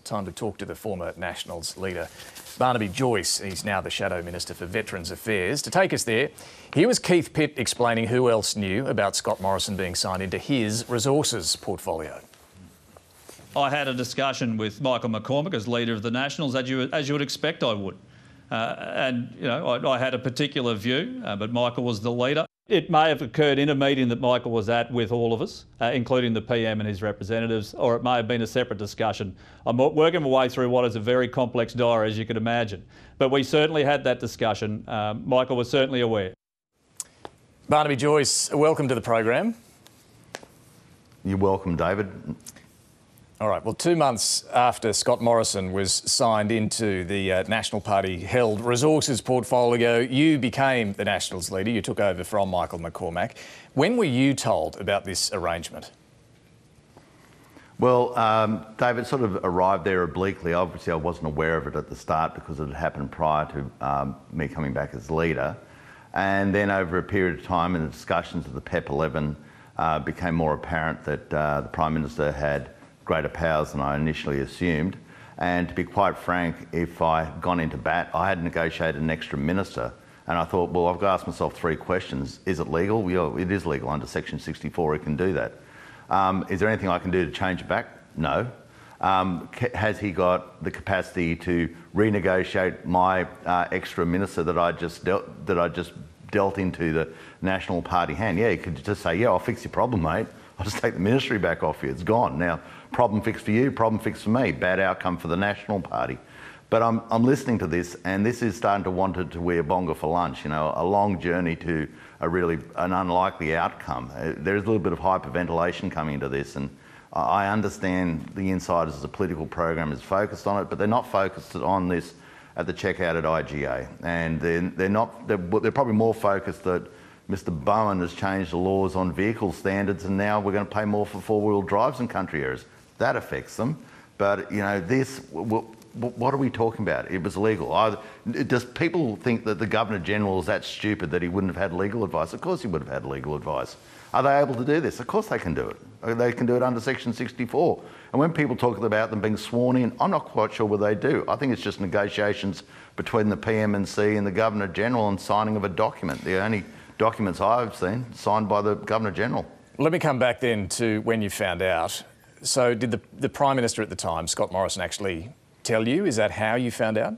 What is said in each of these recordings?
Time to talk to the former Nationals leader, Barnaby Joyce. He's now the Shadow Minister for Veterans Affairs. To take us there, here was Keith Pitt explaining who else knew about Scott Morrison being signed into his resources portfolio. I had a discussion with Michael McCormack as leader of the Nationals, as you would expect I would. I had a particular view, but Michael was the leader. It may have occurred in a meeting that Michael was at with all of us, including the PM and his representatives, or it may have been a separate discussion. I'm working my way through what is a very complex diary, as you can imagine. But we certainly had that discussion. Michael was certainly aware. Barnaby Joyce, welcome to the program. You're welcome, David. All right, well, 2 months after Scott Morrison was signed into the National Party-held resources portfolio, you became the Nationals leader. You took over from Michael McCormack. When were you told about this arrangement? Well, David sort of arrived there obliquely. Obviously, I wasn't aware of it at the start because it had happened prior to me coming back as leader. And then over a period of time in the discussions of the PEP 11, became more apparent that the Prime Minister had greater powers than I initially assumed. And to be quite frank, if I had gone into bat, I had negotiated an extra minister. And I thought, well, I've got to ask myself 3 questions. Is it legal? Yeah, it is legal under Section 64, it can do that. Is there anything I can do to change it back? No. Has he got the capacity to renegotiate my extra minister that I just dealt into the National Party hand? Yeah, he could just say, yeah, I'll fix your problem, mate. I'll just take the ministry back off you. It's gone. Now, problem fixed for you, problem fixed for me. Bad outcome for the National Party. But I'm listening to this, and this is starting to want it to wear bonga for lunch. You know, a long journey to an unlikely outcome. There's a little bit of hyperventilation coming into this, and I understand the insiders as a political program is focused on it, but they're not focused on this at the checkout at IGA, and they're probably more focused that Mr. Bowen has changed the laws on vehicle standards and now we're going to pay more for 4-wheel drives in country areas. That affects them. But, you know, what are we talking about? It was legal. Does people think that the Governor-General is that stupid that he wouldn't have had legal advice? Of course he would have had legal advice. Are they able to do this? Of course they can do it. They can do it under Section 64. And when people talk about them being sworn in, I'm not quite sure what they do. I think it's just negotiations between the PM&C and the Governor-General and signing of a document. The only documents I've seen signed by the Governor-General. Let me come back then to when you found out. So did the Prime Minister at the time, Scott Morrison, actually tell you? Is that how you found out?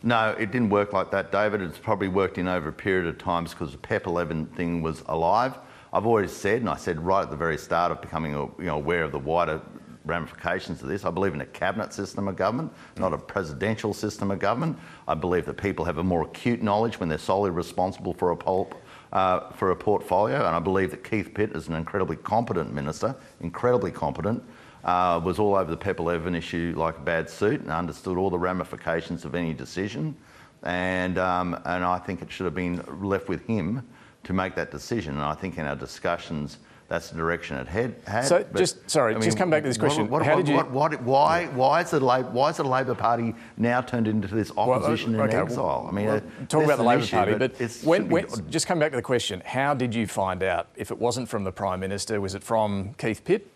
No, it didn't work like that, David. It's probably worked in over a period of times because the PEP 11 thing was alive. I've always said, and I said right at the very start of becoming aware of the wider ramifications of this, I believe in a cabinet system of government, not a presidential system of government. I believe that people have a more acute knowledge when they're solely responsible for a portfolio, and I believe that Keith Pitt is an incredibly competent minister, incredibly competent, was all over the PEP 11 issue like a bad suit and understood all the ramifications of any decision, and I think it should have been left with him to make that decision, and I think in our discussions that's the direction it had. So, just come back to this question. Why is the Labor Party now turned into this opposition in exile? I mean, talk about the Labor Party, but just come back to the question. How did you find out? If it wasn't from the Prime Minister, was it from Keith Pitt?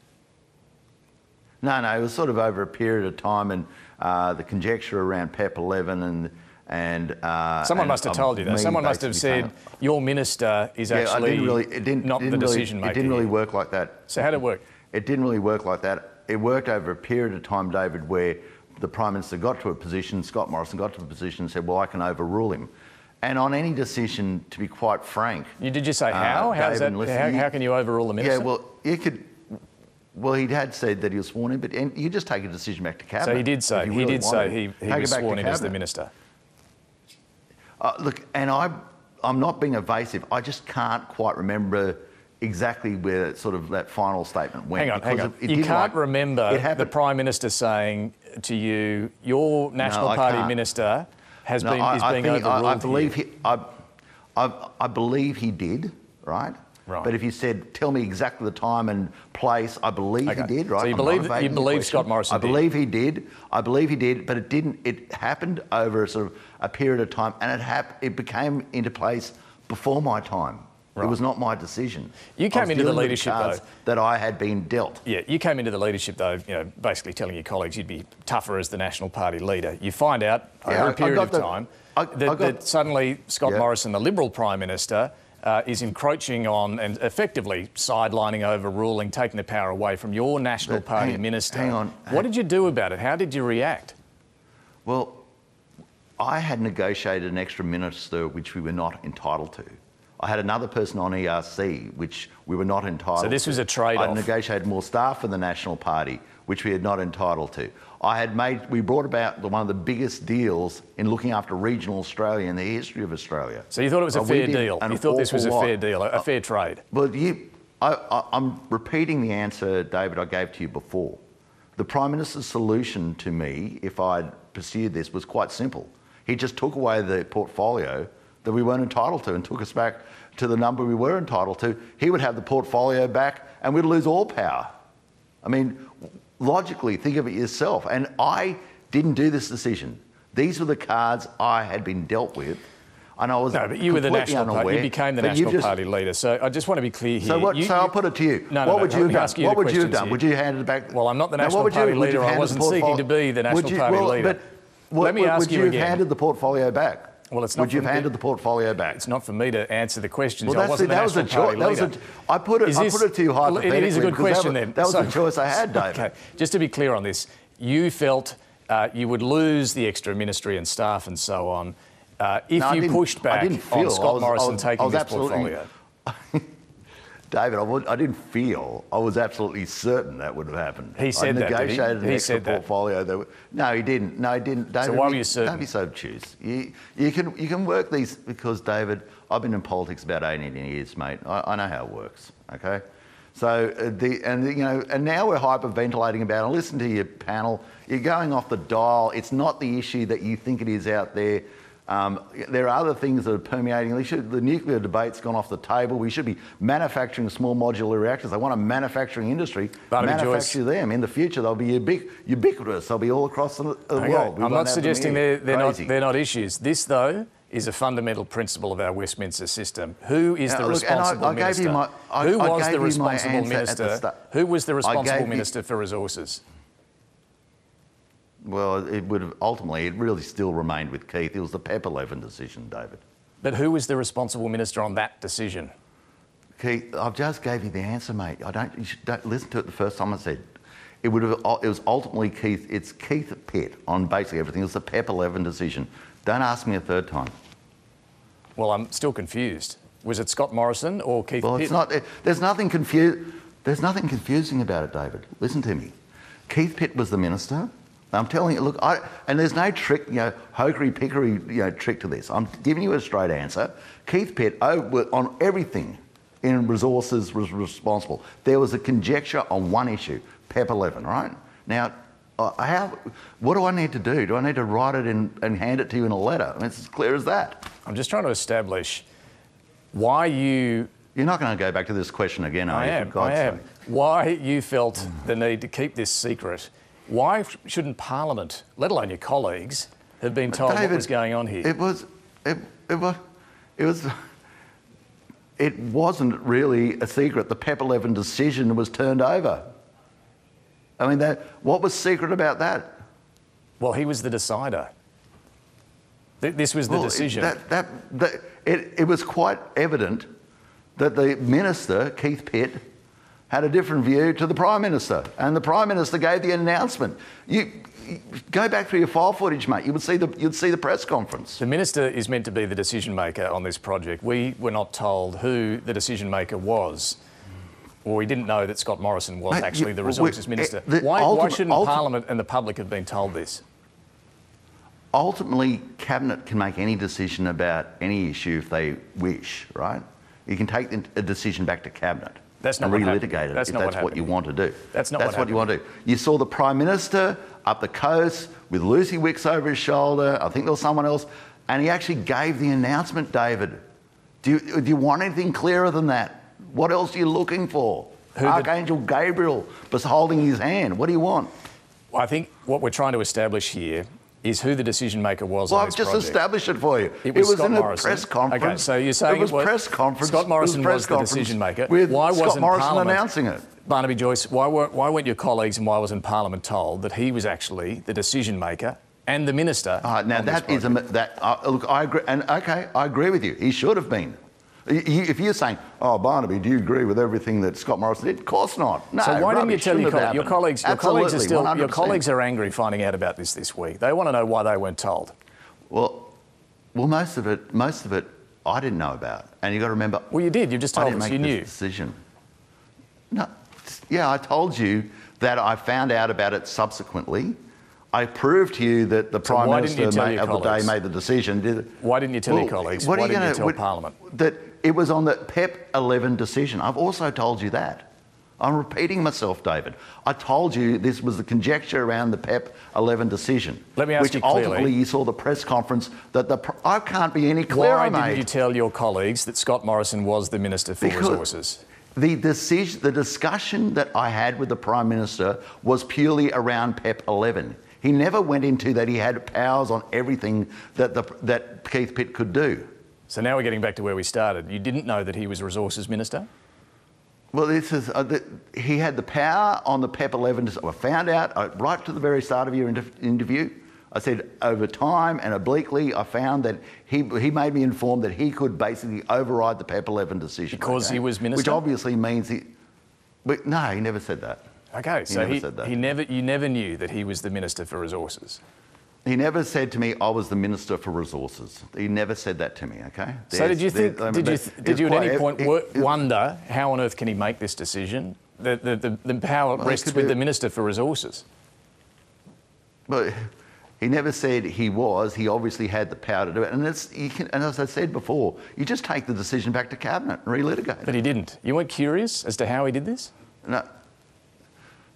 No, it was sort of over a period of time, and the conjecture around PEP 11 and someone must have told you that. Someone must have said your minister is actually not the decision maker. It didn't really work like that. So how did it work? It didn't really work like that. It worked over a period of time, David, where the Prime Minister got to a position, Scott Morrison got to a position and said, well, I can overrule him. And on any decision, to be quite frank... Did you say how? How can you overrule the minister? Yeah, well, you could... Well, he had said that he was sworn in, but you just take a decision back to cabinet. So he did say he was sworn in as the minister. Look, and I'm not being evasive. I just can't quite remember exactly where sort of that final statement went. Hang on. You can't remember the Prime Minister saying to you, your National Party minister is being overruled. I believe he did, right? Right. But if you said, tell me exactly the time and place, I believe he did, right? So you believe Scott Morrison did? I believe he did, but it didn't. It happened over a sort of a period of time, and it came into place before my time. Right. It was not my decision. You came into the leadership, though, that I had been dealt. Yeah, you came into the leadership, though, basically telling your colleagues you'd be tougher as the National Party leader. You find out over a period of time that suddenly Scott Morrison, the Liberal Prime Minister, is encroaching on and effectively sidelining, overruling, taking the power away from your National Party minister. Hang on. What did you do about it? How did you react? Well, I had negotiated an extra minister which we were not entitled to. I had another person on ERC which we were not entitled to. So this was a trade-off. I negotiated more staff for the National Party which we had not entitled to. We brought about one of the biggest deals in looking after regional Australia in the history of Australia. So you thought it was a fair deal? You thought this was a fair deal, a fair trade? Well, I'm repeating the answer, David, I gave to you before. The Prime Minister's solution to me, if I'd pursued this, was quite simple. He just took away the portfolio that we weren't entitled to and took us back to the number we were entitled to. He would have the portfolio back and we'd lose all power. I mean, logically, think of it yourself. And I didn't do this decision. These were the cards I had been dealt with. And I was but you were the National Party. You became the National Party leader. So I just want to be clear here. So I'll put it to you. What would you have done? What would you have done? Would you hand it back? Well, I'm not the National Party leader. I wasn't seeking to be the National Party leader. Let me ask you again. Would you have handed the portfolio back? Well, it's not. Would you have handed the portfolio back? It's not for me to answer the questions. Well, I wasn't the National Party leader. I put it to you hypothetically. It is a good question then. That was the choice I had, David. Okay. Just to be clear on this, you felt you would lose the extra ministry and staff and so on if you pushed back on Scott Morrison taking this portfolio. David, I didn't feel. I was absolutely certain that would have happened. He said that, did he? Negotiated an extra portfolio. No, he didn't. No, he didn't. David, so why were you certain? Don't be so obtuse. You can work these because, David, I've been in politics about 18 years, mate. I know how it works. Okay. So and now we're hyperventilating about it. Listen to your panel. You're going off the dial. It's not the issue that you think it is out there. There are other things that are permeating. The nuclear debate's gone off the table. We should be manufacturing small modular reactors. They want a manufacturing industry. Barnaby Joyce. Manufacture them. In the future, they'll be ubiquitous. They'll be all across the world. I'm not suggesting they're not issues. This, though, is a fundamental principle of our Westminster system. Who is the responsible minister? Who was the responsible minister? Who was the responsible minister for resources? Well, it would have ultimately, it really still remained with Keith. It was the PEP 11 decision, David. But who was the responsible minister on that decision? Keith, I've just gave you the answer, mate. You don't listen to it the first time I said. It was ultimately Keith. It's Keith Pitt on basically everything. It was the PEP 11 decision. Don't ask me a third time. Well, I'm still confused. Was it Scott Morrison or Keith Pitt? Well, it's not. There's nothing There's nothing confusing about it, David. Listen to me. Keith Pitt was the minister. I'm telling you, look, and there's no trick, hokery-pickery, trick to this. I'm giving you a straight answer. Keith Pitt, on everything in resources, was responsible. There was a conjecture on one issue, PEP 11, right? Now, what do I need to do? Do I need to write it and hand it to you in a letter? I mean, it's as clear as that. I'm just trying to establish why you... You're not going to go back to this question again, are you? I am. Why you felt the need to keep this secret. Why shouldn't Parliament, let alone your colleagues, have been told David, what was going on here? It wasn't really a secret. The PEP 11 decision was turned over. I mean, what was secret about that? Well, he was the decider. This was the decision. It was quite evident that the minister, Keith Pitt, had a different view to the Prime Minister, and the Prime Minister gave the announcement. You go back through your file footage, mate. You'd see the press conference. The Minister is meant to be the decision maker on this project. We were not told who the decision maker was, or we didn't know that Scott Morrison was actually the Resources Minister. Why shouldn't Parliament and the public have been told this? Ultimately, Cabinet can make any decision about any issue if they wish, right? You can take a decision back to Cabinet. That's not and relitigate it if that's what you want to do. That's not what you want to do. You saw the Prime Minister up the coast with Lucy Wicks over his shoulder. I think there was someone else, and he actually gave the announcement, David. Do you want anything clearer than that? What else are you looking for? Archangel Gabriel was holding his hand. What do you want? Well, I think what we're trying to establish here is who the decision maker was Well, on I've this just project. established it for you. It was Scott in a Morrison. press conference. Okay, so you're saying it was press conference. Scott Morrison was the decision maker. With Why Scott wasn't Morrison Parliament announcing it? Barnaby Joyce, why weren't your colleagues and why wasn't Parliament told that he was actually the decision maker and the minister? Now that is look, I agree, and okay, I agree with you. He should have been. If you're saying, "Oh, Barnaby, do you agree with everything that Scott Morrison did?" Of course not. No. So why didn't you tell your colleagues? Your colleagues are still. 100%. Your colleagues are angry finding out about this week. They want to know why they weren't told. Well, most of it, I didn't know about, and you got to remember. Well, you did. You just told us. You knew. Decision. No, yeah, I told you that I found out about it subsequently. I proved to you that the Prime Minister of the day made the decision. Why didn't you tell your colleagues? Why didn't you tell Parliament? That it was on the PEP 11 decision. I've also told you that. I'm repeating myself, David. I told you this was the conjecture around the PEP 11 decision. Let me ask you clearly. Which clearly, ultimately you saw the press conference that I can't be any clearer, Why didn't you tell your colleagues that Scott Morrison was the Minister for Resources? The discussion that I had with the Prime Minister was purely around PEP 11. He never went into that he had powers on everything that Keith Pitt could do. So now we're getting back to where we started. You didn't know that he was Resources Minister? Well, this is he had the power on the PEP 11. I found out right to the very start of your interview. I said over time and obliquely, I found that he made me informed that he could basically override the PEP 11 decision. Because he was Minister? Which obviously means no, he never said that. Okay, so you never knew that he was the Minister for Resources? He never said to me, I was the Minister for Resources. He never said that to me, okay? So did you think, did you at any point wonder how on earth can he make this decision? The power rests with the Minister for Resources. But he never said he was. He obviously had the power to do it. And as I said before, you just take the decision back to Cabinet and relitigate it. But he didn't. You weren't curious as to how he did this? No,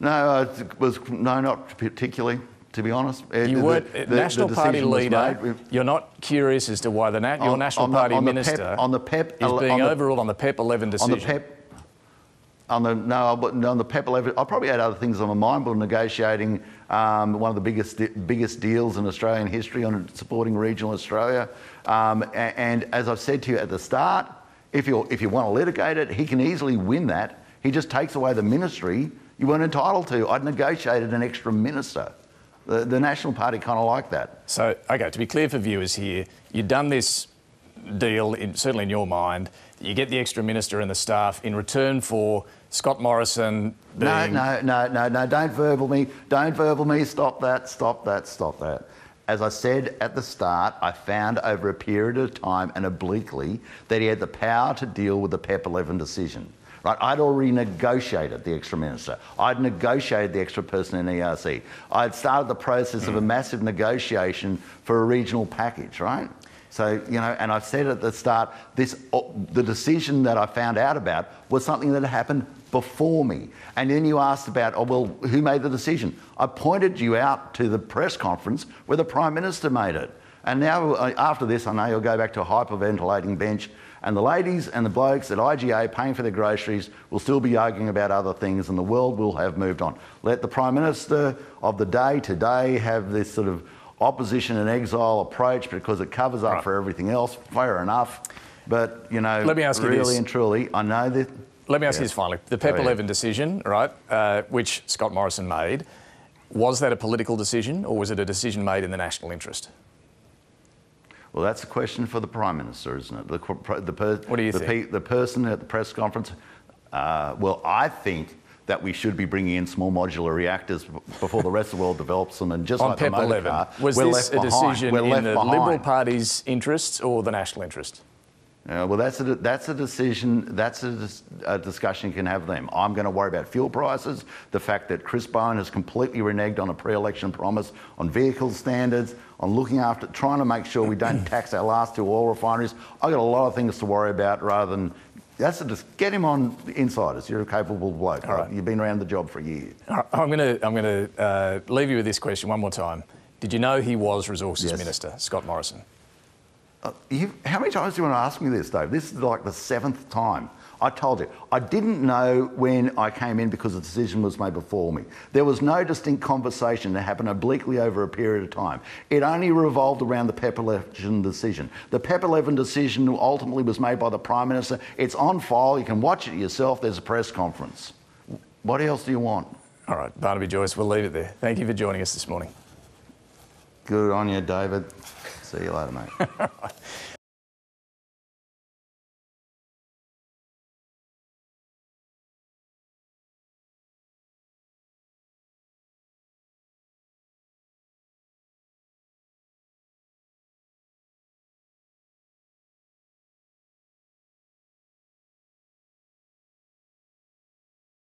not particularly. To be honest, you weren't National Party leader. You're not curious as to why your National Party minister is being overruled on the PEP 11 decision. On the PEP 11, I probably had other things on my mind, but negotiating one of the biggest deals in Australian history on supporting regional Australia. And as I've said to you at the start, if you want to litigate it, he can easily win that. He just takes away the ministry you weren't entitled to. I'd negotiated an extra minister. The National Party kind of like that. So, okay, to be clear for viewers here, you've done this deal, certainly in your mind, you get the extra minister and the staff in return for Scott Morrison being... No, don't verbal me, stop that. As I said at the start, I found over a period of time and obliquely that he had the power to deal with the PEP 11 decision. Right, I'd already negotiated the extra minister. I'd negotiated the extra person in ERC. I'd started the process of a massive negotiation for a regional package, right? So, and I said at the start, the decision that I found out about was something that had happened before me. And then you asked about, who made the decision? I pointed you out to the press conference where the Prime Minister made it. And now, after this, I know you'll go back to a hyperventilating bench, and the ladies and the blokes at IGA paying for their groceries will still be arguing about other things, and the world will have moved on. Let the Prime Minister of the day today have this sort of opposition and exile approach because it covers up for everything else. Fair enough. But, let me ask you really this. and truly, I know that... Let me ask you this finally. The PEP 11 decision, right, which Scott Morrison made, was that a political decision or was it a decision made in the national interest? Well, that's a question for the Prime Minister, isn't it? What do you think? The person at the press conference, I think that we should be bringing in small modular reactors before the rest of the world develops them. And just on like PEP the motor 11, car, was this a decision in the Liberal Party's interests or the national interest? Well, that's a decision. That's a discussion you can have with them. I'm going to worry about fuel prices, the fact that Chris Bowen has completely reneged on a pre-election promise on vehicle standards, on looking after, trying to make sure we don't tax our last two oil refineries. I've got a lot of things to worry about rather than. Just get him on Insiders. You're a capable bloke. Right? You've been around the job for a year. I'm going to leave you with this question one more time. Did you know he was Resources Minister, Scott Morrison? How many times do you want to ask me this, Dave? This is like the 7th time. I told you, I didn't know when I came in because the decision was made before me. There was no distinct conversation that happened obliquely over a period of time. It only revolved around the Pepperleven decision. The Pepperleven decision ultimately was made by the Prime Minister. It's on file. You can watch it yourself. There's a press conference. What else do you want? All right, Barnaby Joyce, we'll leave it there. Thank you for joining us this morning. Good on you, David. See you later, mate.